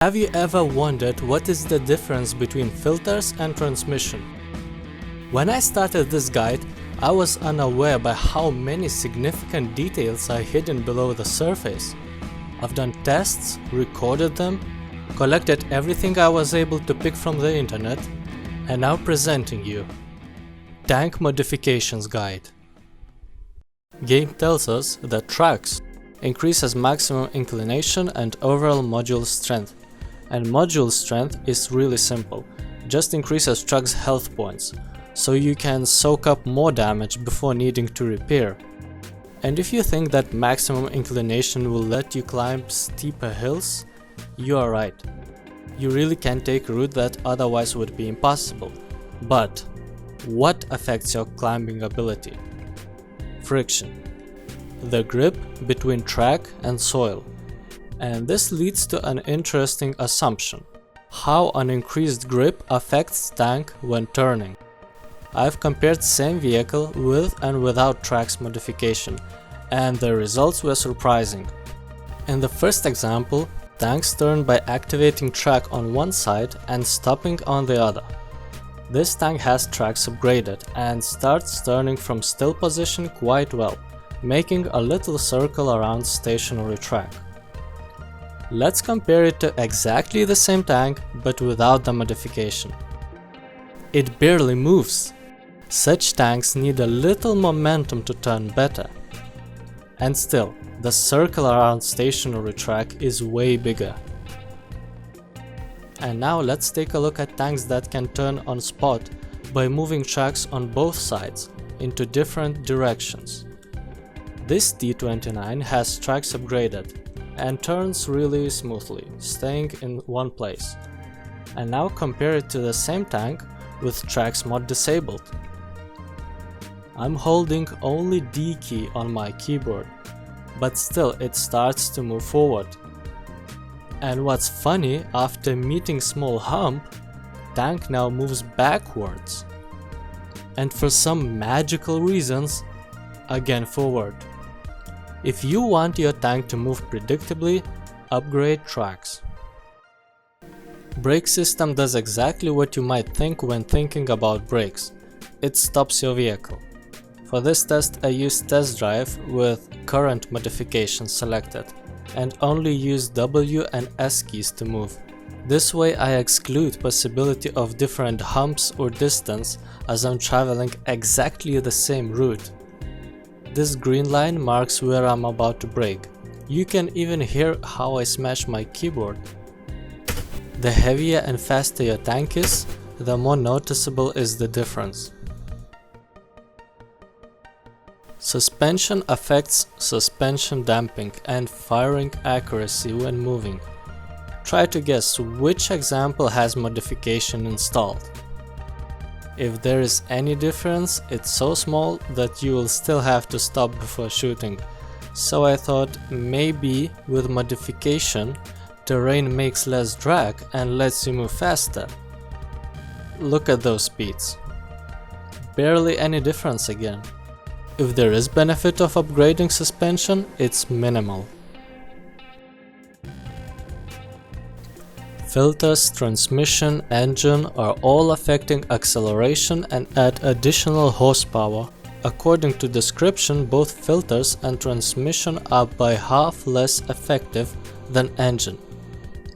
Have you ever wondered what is the difference between filters and transmission? When I started this guide, I was unaware by how many significant details are hidden below the surface. I've done tests, recorded them, collected everything I was able to pick from the internet, and now presenting you Tank Modifications Guide. Game tells us that tracks increases maximum inclination and overall module strength. And module strength is really simple, just increases truck's health points, so you can soak up more damage before needing to repair. And if you think that maximum inclination will let you climb steeper hills, you are right. You really can take a route that otherwise would be impossible. But what affects your climbing ability? Friction. The grip between track and soil. And this leads to an interesting assumption: how an increased grip affects tank when turning. I've compared same vehicle with and without tracks modification, and the results were surprising. In the first example, tanks turn by activating track on one side and stopping on the other. This tank has tracks upgraded and starts turning from still position quite well, making a little circle around stationary track. Let's compare it to exactly the same tank, but without the modification. It barely moves. Such tanks need a little momentum to turn better. And still, the circle around stationary track is way bigger. And now let's take a look at tanks that can turn on spot by moving tracks on both sides into different directions. This T29 has tracks upgraded and turns really smoothly, staying in one place. And now compare it to the same tank with tracks mod disabled. I'm holding only D key on my keyboard, but still it starts to move forward. And what's funny, after meeting small hump, tank now moves backwards. And for some magical reasons, again forward. If you want your tank to move predictably, upgrade tracks. Brake system does exactly what you might think when thinking about brakes. It stops your vehicle. For this test I used test drive with current modification selected and only use W and S keys to move. This way I exclude possibility of different humps or distance as I'm traveling exactly the same route. This green line marks where I'm about to brake. You can even hear how I smash my keyboard. The heavier and faster your tank is, the more noticeable is the difference. Suspension affects suspension damping and firing accuracy when moving. Try to guess which example has modification installed. If there is any difference, it's so small that you will still have to stop before shooting. So I thought maybe with modification, terrain makes less drag and lets you move faster. Look at those speeds. Barely any difference again. If there is benefit of upgrading suspension, it's minimal. Filters, transmission, engine are all affecting acceleration and add additional horsepower. According to description, both filters and transmission are by half less effective than engine.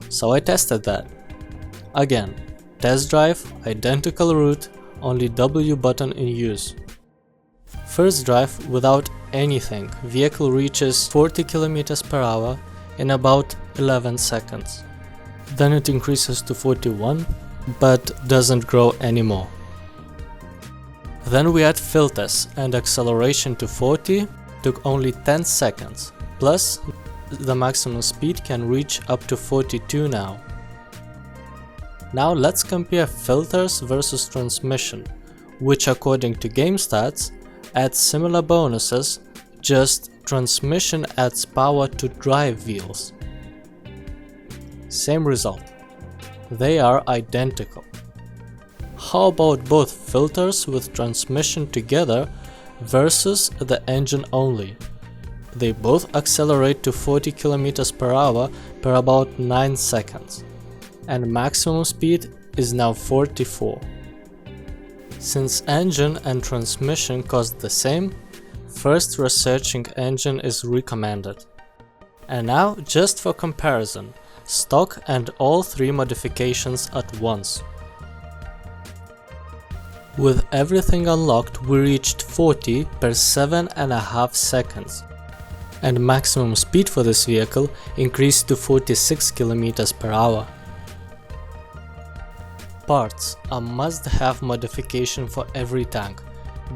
So I tested that. Again, test drive, identical route, only W button in use. First drive without anything, vehicle reaches 40 km/h in about 11 seconds. Then it increases to 41, but doesn't grow anymore. Then we add filters and acceleration to 40 took only 10 seconds, plus the maximum speed can reach up to 42 now. Now let's compare filters versus transmission, which according to game stats adds similar bonuses, just transmission adds power to drive wheels. Same result. They are identical. How about both filters with transmission together versus the engine only? They both accelerate to 40 km/h per about 9 seconds. and maximum speed is now 44. Since engine and transmission cost the same, first researching engine is recommended. And now, just for comparison, stock and all three modifications at once. With everything unlocked, we reached 40 per 7.5 seconds, and maximum speed for this vehicle increased to 46 km per hour. Parts, a must-have modification for every tank,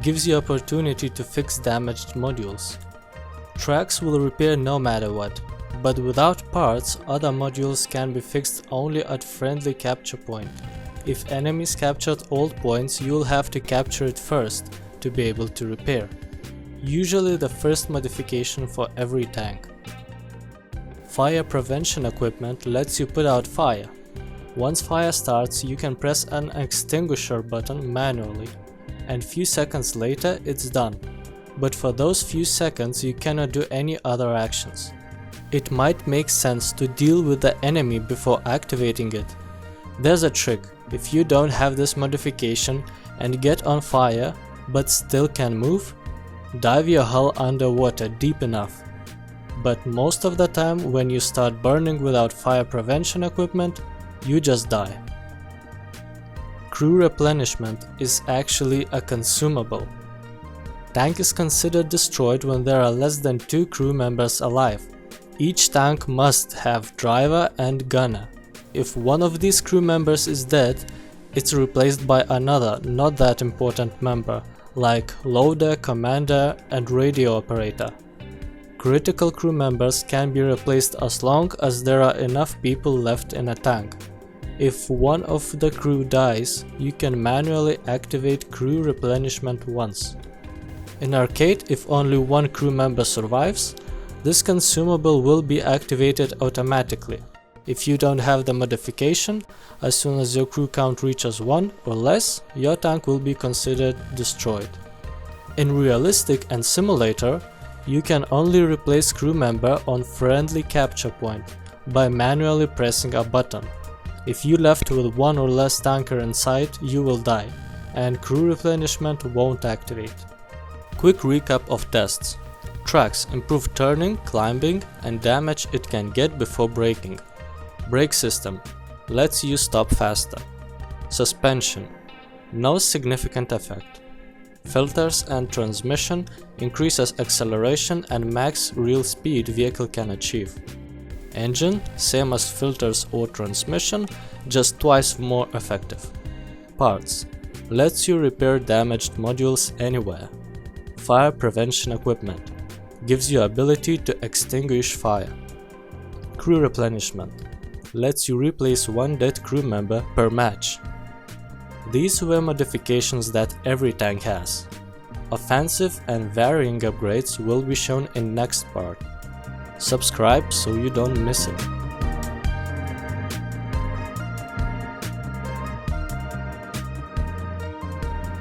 gives you opportunity to fix damaged modules. Tracks will repair no matter what, but without parts, other modules can be fixed only at friendly capture point. If enemies captured old points, you'll have to capture it first to be able to repair. Usually the first modification for every tank. Fire prevention equipment lets you put out fire. Once fire starts, you can press an extinguisher button manually, and few seconds later it's done. But for those few seconds you cannot do any other actions. It might make sense to deal with the enemy before activating it. There's a trick. If you don't have this modification and get on fire but still can move, dive your hull underwater deep enough. But most of the time when you start burning without fire prevention equipment, you just die. Crew replenishment is actually a consumable. Tank is considered destroyed when there are less than 2 crew members alive. Each tank must have driver and gunner. If one of these crew members is dead, it's replaced by another not that important member, like loader, commander, and radio operator. Critical crew members can be replaced as long as there are enough people left in a tank. If one of the crew dies, you can manually activate crew replenishment once. In arcade, if only one crew member survives, this consumable will be activated automatically. If you don't have the modification, as soon as your crew count reaches 1 or less, your tank will be considered destroyed. In realistic and simulator, you can only replace crew member on friendly capture point by manually pressing a button. If you left with 1 or less tanker inside, you will die, and crew replenishment won't activate. Quick recap of tests. Tracks improve turning, climbing, and damage it can get before braking. Brake system lets you stop faster. Suspension, no significant effect. Filters and transmission increases acceleration and max real speed vehicle can achieve. Engine, same as filters or transmission, just twice more effective. Parts, lets you repair damaged modules anywhere. Fire prevention equipment, gives you ability to extinguish fire. Crew replenishment, lets you replace one dead crew member per match. These were modifications that every tank has. Offensive and varying upgrades will be shown in next part. Subscribe so you don't miss it.